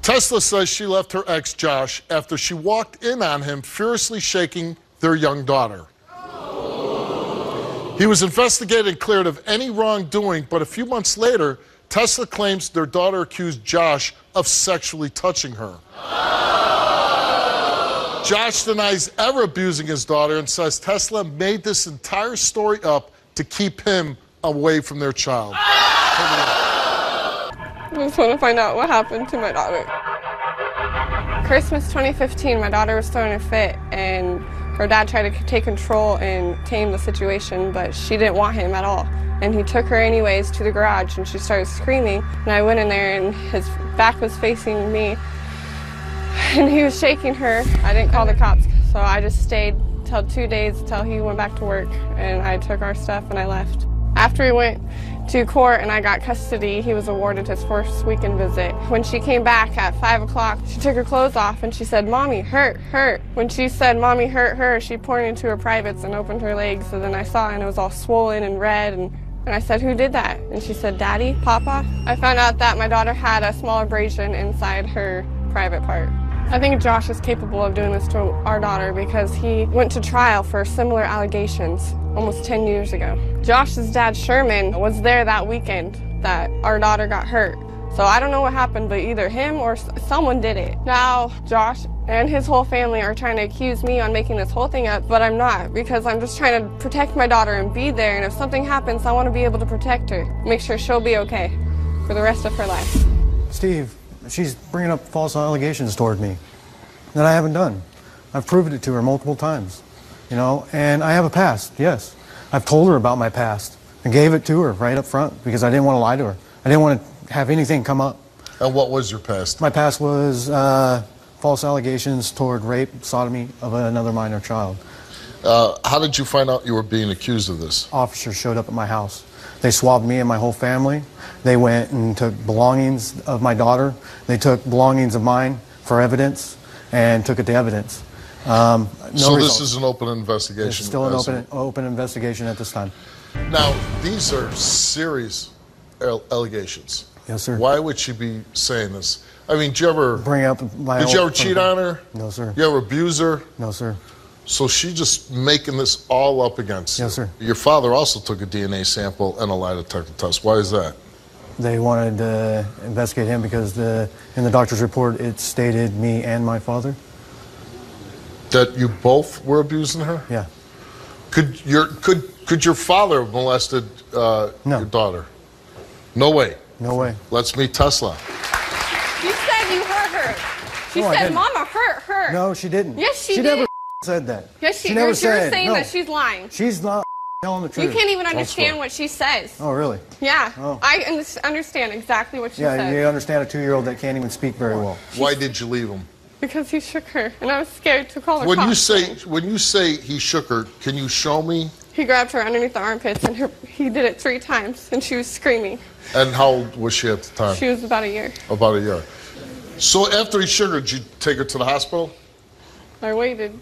Tesla says she left her ex, Josh, after she walked in on him furiously shaking their young daughter. He was investigated and cleared of any wrongdoing, but a few months later, Tesla claims their daughter accused Josh of sexually touching her. Josh denies ever abusing his daughter and says Tesla made this entire story up to keep him away from their child. I just want to find out what happened to my daughter. Christmas 2015, my daughter was throwing a fit, and her dad tried to take control and tame the situation, but she didn't want him at all. And he took her anyways to the garage, and she started screaming. And I went in there, and his back was facing me, and he was shaking her. I didn't call the cops, so I just stayed till 2 days till he went back to work, and I took our stuff and I left. After we went to court and I got custody, he was awarded his first weekend visit. When she came back at 5 o'clock, she took her clothes off and she said, "Mommy, hurt, hurt." When she said, "Mommy, hurt, hurt," she pointed to her privates and opened her legs, and then I saw it and it was all swollen and red, and I said, "Who did that?" And she said, "Daddy, Papa." I found out that my daughter had a small abrasion inside her private part. I think Josh is capable of doing this to our daughter because he went to trial for similar allegations almost 10 years ago. Josh's dad, Sherman, was there that weekend that our daughter got hurt. So I don't know what happened, but either him or someone did it. Now, Josh and his whole family are trying to accuse me on making this whole thing up, but I'm not, because I'm just trying to protect my daughter and be there, and if something happens, I want to be able to protect her, make sure she'll be okay for the rest of her life. Steve, she's bringing up false allegations toward me that I haven't done. I've proven it to her multiple times, you know, and I have a past, yes. I've told her about my past and gave it to her right up front because I didn't want to lie to her. I didn't want to have anything come up. And what was your past? My past was false allegations toward rape, sodomy of another minor child. How did you find out you were being accused of this? Officers showed up at my house. They swabbed me and my whole family. They went and took belongings of my daughter. They took belongings of mine for evidence and took it to evidence. So this is an open investigation? It's still an open investigation at this time. Now, these are serious allegations. Yes, sir. Why would she be saying this? I mean, did you ever Did you ever cheat on her? No, sir. You ever abuse her? No, sir. So she's just making this all up against you. Yes, sir. Your father also took a DNA sample and a lie detector test. Why is that? They wanted to investigate him because in the doctor's report it stated me and my father. That you both were abusing her? Yeah. Could your father have molested No. your daughter? No way. No way. Let's meet Tesla. You said you hurt her. She No, I said, didn't. "Mama, hurt her." No, she didn't. Yes, she did. never said that. Yes, she never you're said. saying No. that she's lying. She's not telling the truth. You can't even understand what she says. Oh, really? Yeah, Oh. I understand exactly what she Yeah, says. you understand a 2-year-old that can't even speak very well. Why did you leave him? Because he shook her, and I was scared to call her When cops. you say he shook her, can you show me? He grabbed her underneath the armpits, and he did it 3 times, and she was screaming. And how old was she at the time? She was about a year. About a year. So after he shook her, did you take her to the hospital? I waited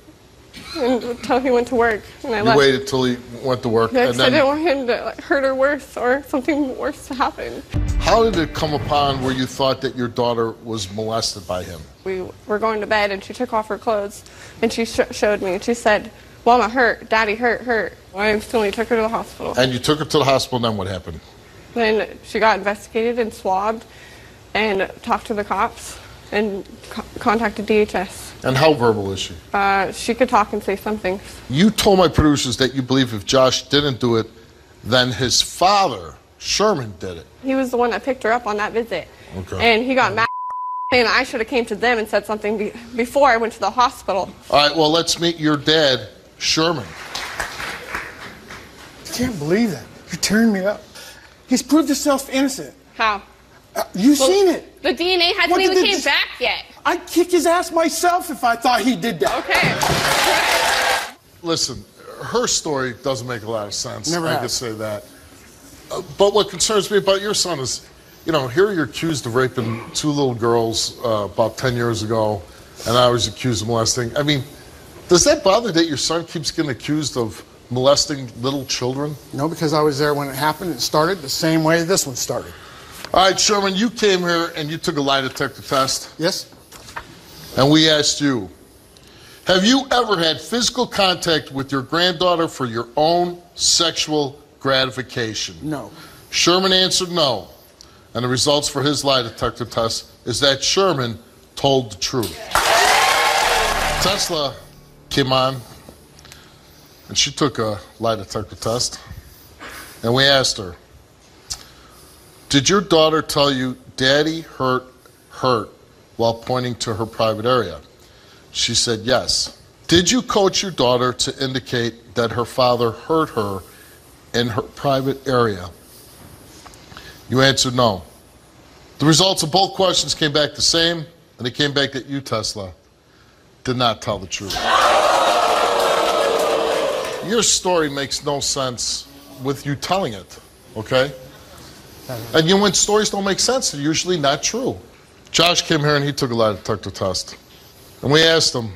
until he went to work, and I You left. waited till he went to work, Yes, and I then didn't want him to hurt her worse or something worse to happen. how did it come upon where you thought that your daughter was molested by him? We were going to bed, and she took off her clothes, and she showed me, and she said, "Mama hurt, Daddy hurt, hurt." I instantly took her to the hospital. And you took her to the hospital, then what happened? Then she got investigated and swabbed and talked to the cops and contacted DHS. And how verbal is she? She could talk and say something. You told my producers that you believe if Josh didn't do it, then his father, Sherman, did it. He was the one that picked her up on that visit. Okay. And he got mad saying I should have came to them and said something before I went to the hospital. All right, well, let's meet your dad, Sherman. I can't believe that. You're tearing me up. He's proved himself innocent. How? You've seen it. The DNA hasn't even came back yet. I'd kick his ass myself if I thought he did that. Okay. Listen, her story doesn't make a lot of sense. Never I has. can say that. But what concerns me about your son is, you know, here you're accused of raping 2 little girls about 10 years ago, and I was accused of molesting. I mean, does that bother that your son keeps getting accused of molesting little children? No, because I was there when it happened. It started the same way this one started. All right, Sherman, you came here and you took a lie detector test. Yes? And we asked you, have you ever had physical contact with your granddaughter for your own sexual gratification? No. Sherman answered no. And the results for his lie detector test is that Sherman told the truth. Tesla came on, and she took a lie detector test. And we asked her, did your daughter tell you Daddy hurt while pointing to her private area? She said yes. Did you coach your daughter to indicate that her father hurt her in her private area? You answered no. The results of both questions came back the same, and they came back that you, Tesla, did not tell the truth. Your story makes no sense with you telling it, okay? And you know, when stories don't make sense, they're usually not true. Josh came here and he took a lie detector test. And we asked him,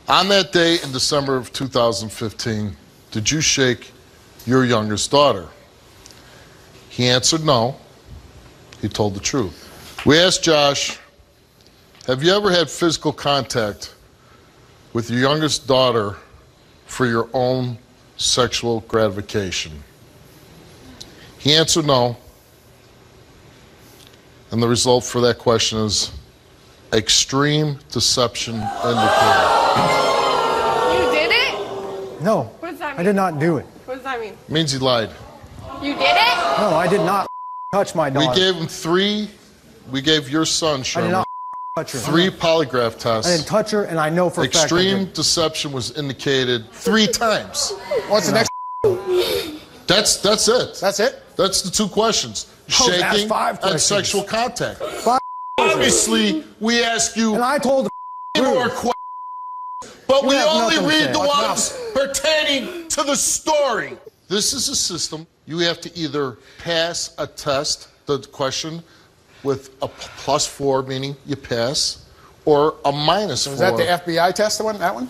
on that day in December of 2015, did you shake your youngest daughter? He answered no. He told the truth. We asked Josh, have you ever had physical contact with your youngest daughter for your own sexual gratification? He answered no. And the result for that question is extreme deception indicated. You did it? No. What does that mean? I did not do it. What does that mean? It means he lied. You did it? No, I did not touch my daughter. We gave him we gave your son, I Sherman, did not touch her. 3 polygraph tests. I didn't touch her, and I know for a fact I Extreme did. deception was indicated 3 times. What's the next? That's it. That's it? That's the 2 questions. I was asked Shaking 5 and questions. sexual contact. 5 Obviously, we ask you And I told the more truth. questions, but we have only nothing to read say. the What's ones pertaining to the story. This is a system. You have to either pass a test, the question, with a +4, meaning you pass, or a -4. Was that the FBI test, the one? That one?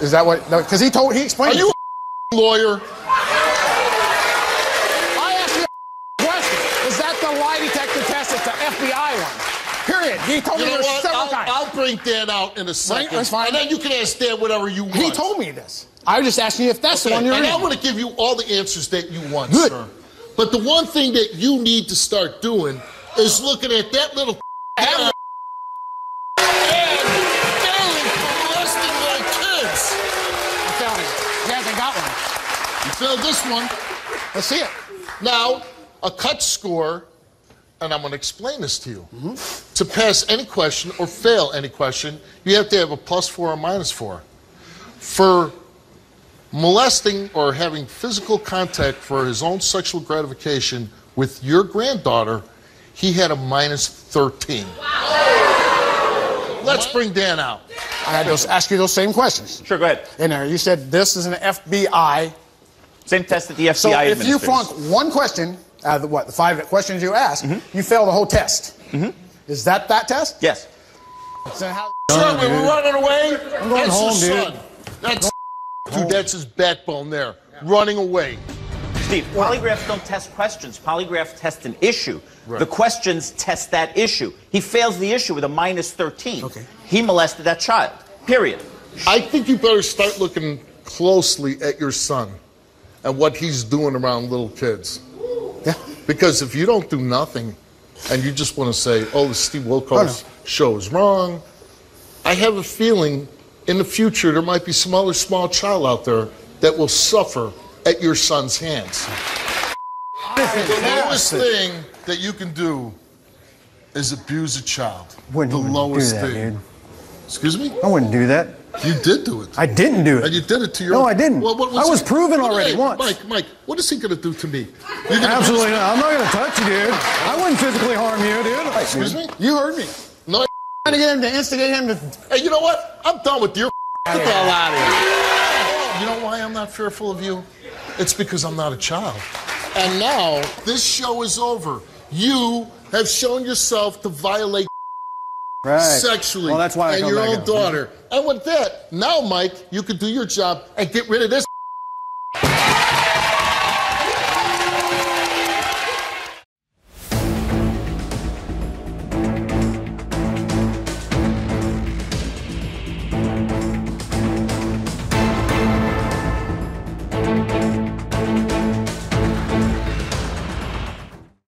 Is that what? Because he explained. Are you a lawyer? I asked you a question. Is that the lie detector test? It's the FBI one. Period. He told You me know this what? several times. I'll bring Dan out in a second. That's fine. And then you can ask Dan whatever you want. He told me this. I was just asking you if that's the one you're and in. I'm going to give you all the answers that you want, Good. sir. But the one thing that you need to start doing is looking at that little and failing for molesting little kids. I'm telling you. He hasn't got one. You failed this one. Let's see it. Now, a cut score, and I'm going to explain this to you. To pass any question or fail any question, you have to have a +4 or -4. For molesting or having physical contact for his own sexual gratification with your granddaughter, he had a -13. Let's bring Dan out. I had to ask you those same questions. Sure, go ahead. In there, you said this is an FBI. Same test that the FBI So if you administers. flunk one question out of the 5 questions you asked, you fail the whole test. Is that test? Yes. So how? Sherman, we're running away. I'm going That's home, his dude. son. That's his backbone there, running away. Steve, polygraphs don't test questions. Polygraphs test an issue. The questions test that issue. He fails the issue with a -13. Okay. He molested that child. Period. I think you better start looking closely at your son and what he's doing around little kids. Yeah. Because if you don't do nothing and you just want to say, oh, the Steve Wilkos show is wrong, I have a feeling in the future there might be some other small child out there that will suffer at your son's hands. The lowest thing that you can do is abuse a child. Wouldn't the even lowest do that, thing. dude. Excuse me? I wouldn't do that. You did do it. I didn't do it. And you did it to your... No, I didn't. Well, I was proven Hey, already once. Mike, what is he going to do to me? You're gonna Absolutely not. I'm not going to touch you, dude. I wouldn't physically harm you, dude. Excuse me? You heard me. No. Trying to get him to instigate him to. Hey, you know what? I'm done with your... Get the hell out of here. You know why I'm not fearful of you? It's because I'm not a child. And now, this show is over. You have shown yourself to violate Right. sexually Well, that's why I and come your back own out. daughter. And with that, now, Mike, you can do your job and get rid of this